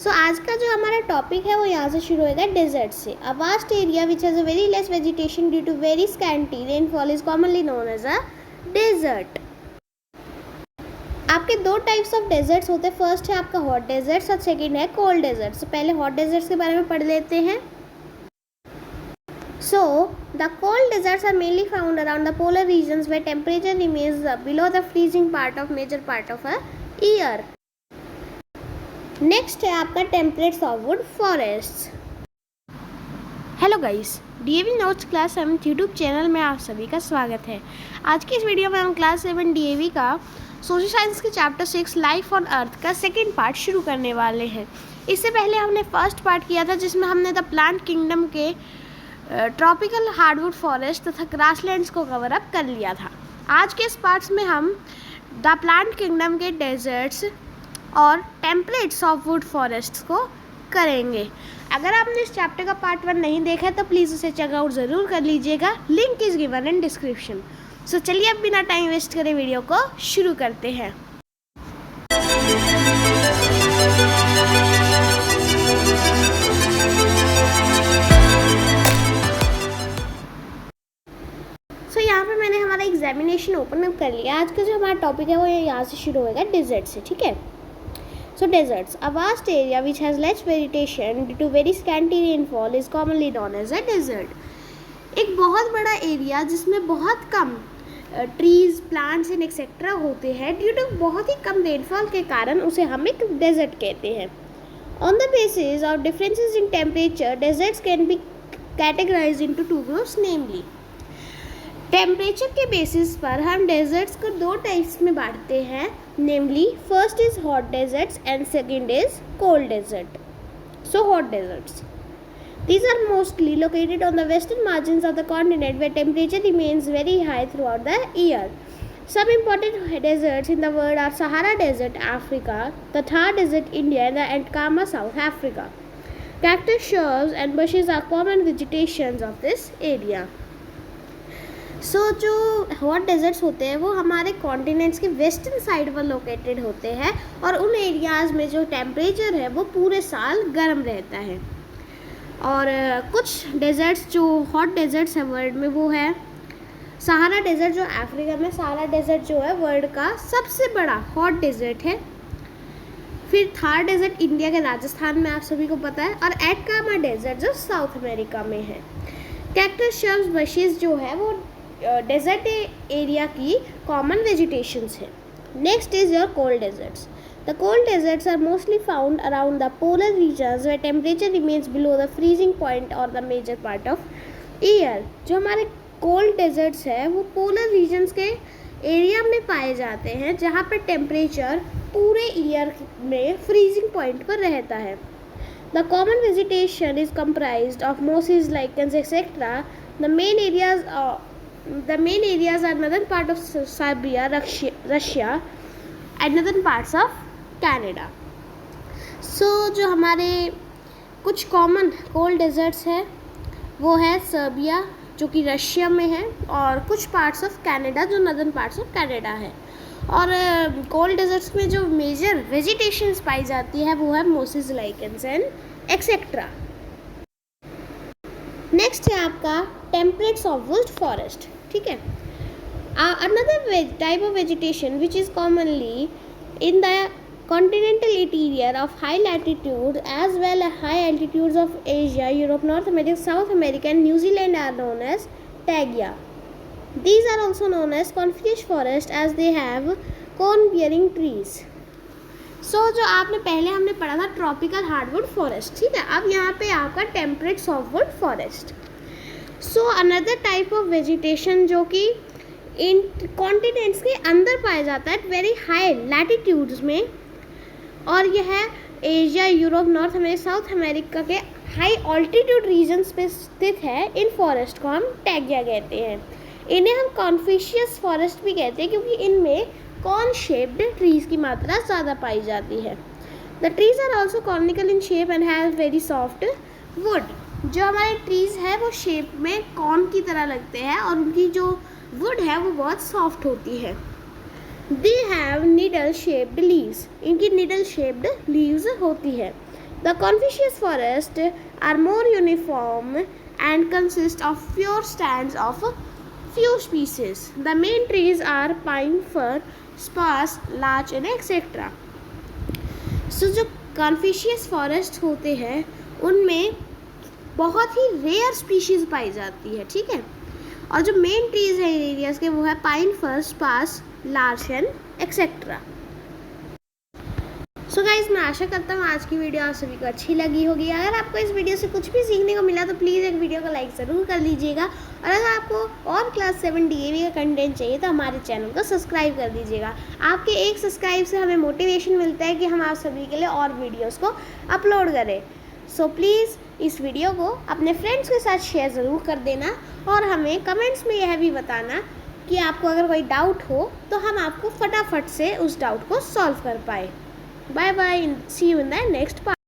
आज का जो हमारा टॉपिक है वो यहाँ से शुरू होगा डेजर्ट से। A vast area which has a very less vegetation due to very scanty rainfall is commonly known as a desert. आपके दो टाइप्स ऑफ डेजर्ट्स होते हैं। फर्स्ट है आपका हॉट डेजर्ट्स और सेकंड है कोल्ड डेजर्ट्स। पहले हॉट डेजर्ट्स के बारे में पढ़ लेते हैं। So, the cold deserts are mainly found around the polar regions where temperature remains below the freezing part of major part of a year. Next है आपका temperate softwood forest. Hello guys, DAV notes class 7 YouTube channel में आप सभी का स्वागत है। आज की इस वीडियो में हम क्लास 7 डीएवी का सोशल साइंस के चैप्टर 6 लाइफ ऑन अर्थ का सेकेंड पार्ट शुरू करने वाले हैं। इससे पहले हमने फर्स्ट पार्ट किया था जिसमें हमने द प्लांट किंगडम के ट्रॉपिकल हार्डवुड फॉरेस्ट तथा ग्रासलैंड्स को कवर अप कर लिया था। आज के इस पार्ट्स में हम द प्लांट किंगडम के डेजर्ट्स और टेम्परेट सॉफ्टवुड फॉरेस्ट्स को करेंगे। अगर आपने इस चैप्टर का पार्ट 1 नहीं देखा है तो प्लीज़ उसे चेकआउट ज़रूर कर लीजिएगा। Link is given in description. So चलिए अब बिना टाइम वेस्ट करे वीडियो को शुरू करते हैं। यहाँ पे मैंने हमारा एग्जामिनेशन ओपन अप कर लिया। आज का जो हमारा टॉपिक है वो यहाँ से शुरू होएगा डेजर्ट से, ठीक है। So deserts, a vast area which has less vegetation due to very scanty rainfall is commonly known as a desert. एक बहुत बड़ा एरिया जिसमें बहुत कम ट्रीज, प्लांट्स एंड एक्सेट्रा होते हैं ड्यू टू बहुत ही कम रेनफॉल के कारण उसे हम एक डेजर्ट कहते हैं। On the basis of differences in temperature, deserts can be categorized into two groups, namely temperature के बेसिस पर हम डेजर्ट्स को दो टाइप्स में बांटते हैं, namely first is hot deserts and second is cold desert. So hot deserts, these are mostly located on the western margins of the continent where temperature remains very high throughout the year. Some important deserts in the world are Sahara Desert, Africa, the Thar Desert, India, and the Atacama, South Africa. Cactus, shrubs, and bushes are common vegetations of this area. जो hot desserts होते हैं वो हमारे continents के western side पर located होते हैं और उन एरियाज़ में जो टेम्परेचर है वो पूरे साल गर्म रहता है। और कुछ डेजर्ट्स जो हॉट डेजर्ट्स हैं वर्ल्ड में वो है सहारा डेजर्ट जो अफ्रीका में, सहारा डेजर्ट जो है वर्ल्ड का सबसे बड़ा हॉट डेजर्ट है। फिर थार डेजर्ट इंडिया के राजस्थान में, आप सभी को पता है, और एटकामा डेजर्ट जो साउथ अमेरिका में है। कैक्टस, श्रब्स, बशेस जो है वो डेजर्ट एरिया की कॉमन वेजिटेशंस है। Next is your cold deserts. The cold deserts are mostly found around the polar regions where temperature remains below the freezing point और the major part of year. जो हमारे cold desserts है वो polar regions के area में पाए जाते हैं जहाँ पर टेम्परेचर पूरे ईयर में फ्रीजिंग पॉइंट पर रहता है। The common vegetation is comprised of mosses, lichens, etc. The main areas are northern part of Siberia, Russia, and northern parts of Canada. जो हमारे कुछ कॉमन कोल्ड डेजर्ट्स है वो है सर्बिया जो कि रशिया में है और कुछ पार्ट्स ऑफ कनाडा जो नदर्न पार्ट्स ऑफ कनाडा है। और कोल्ड डेजर्ट्स में जो मेजर वेजिटेशंस पाई जाती है वो है Moses, lichens and etcetera. Next है आपका टेम्परेट सॉफ्टवुड फॉरेस्ट, ठीक है। Another type of vegetation which is commonly in the continental interior of high latitude as well as high altitudes of Asia, Europe, North America, South America and New Zealand are known as taiga. These are also known as coniferous forest as they have cone bearing trees. जो आपने पहले हमने पढ़ा था tropical hardwood forest, ठीक है। अब यहाँ पे आपका temperate softwood forest. Another type of vegetation जो कि इन कॉन्टिनेंट्स के अंदर पाया जाता है वेरी हाई लैटिट्यूड्स में, और यह Asia, Europe, north America, south America के हाई ऑल्टीट्यूड रीजन्स पे स्थित है। इन फॉरेस्ट को हम टैगिया कहते हैं। इन्हें हम कॉन्फिशियस फॉरेस्ट भी कहते हैं क्योंकि इनमें कॉर्न शेप्ड ट्रीज की मात्रा ज़्यादा पाई जाती है। The trees are also conical in shape and have very soft wood. जो हमारे ट्रीज है वो शेप में कॉर्न की तरह लगते हैं और उनकी जो वुड है वो बहुत सॉफ्ट होती है। They have needle shaped leaves. इनकी needle shaped leaves होती है। The coniferous forests are more uniform and consist of fewer stands of few species. The main trees are pine, fir, spruce, larch and etc. So जो कॉन्फिशियस forest होते हैं उनमें बहुत ही rare species पाई जाती है, ठीक है। और जो मेन ट्रीज़ हैं एरियाज़ के वो है pine, fir, spruce, larch and etcetera. So guys, मैं आशा करता हूँ आज की वीडियो आप सभी को अच्छी लगी होगी। अगर आपको इस वीडियो से कुछ भी सीखने को मिला तो प्लीज़ एक वीडियो को लाइक ज़रूर कर लीजिएगा, और अगर आपको और क्लास 7 DAV का कंटेंट चाहिए तो हमारे चैनल को सब्सक्राइब कर दीजिएगा। आपके एक सब्सक्राइब से हमें मोटिवेशन मिलता है कि हम आप सभी के लिए और वीडियोज़ को अपलोड करें। सो प्लीज़ इस वीडियो को अपने फ्रेंड्स के साथ शेयर ज़रूर कर देना, और हमें कमेंट्स में यह भी बताना कि आपको अगर कोई डाउट हो तो हम आपको फटाफट से उस डाउट को सॉल्व कर पाए। Bye bye, see you in the next part.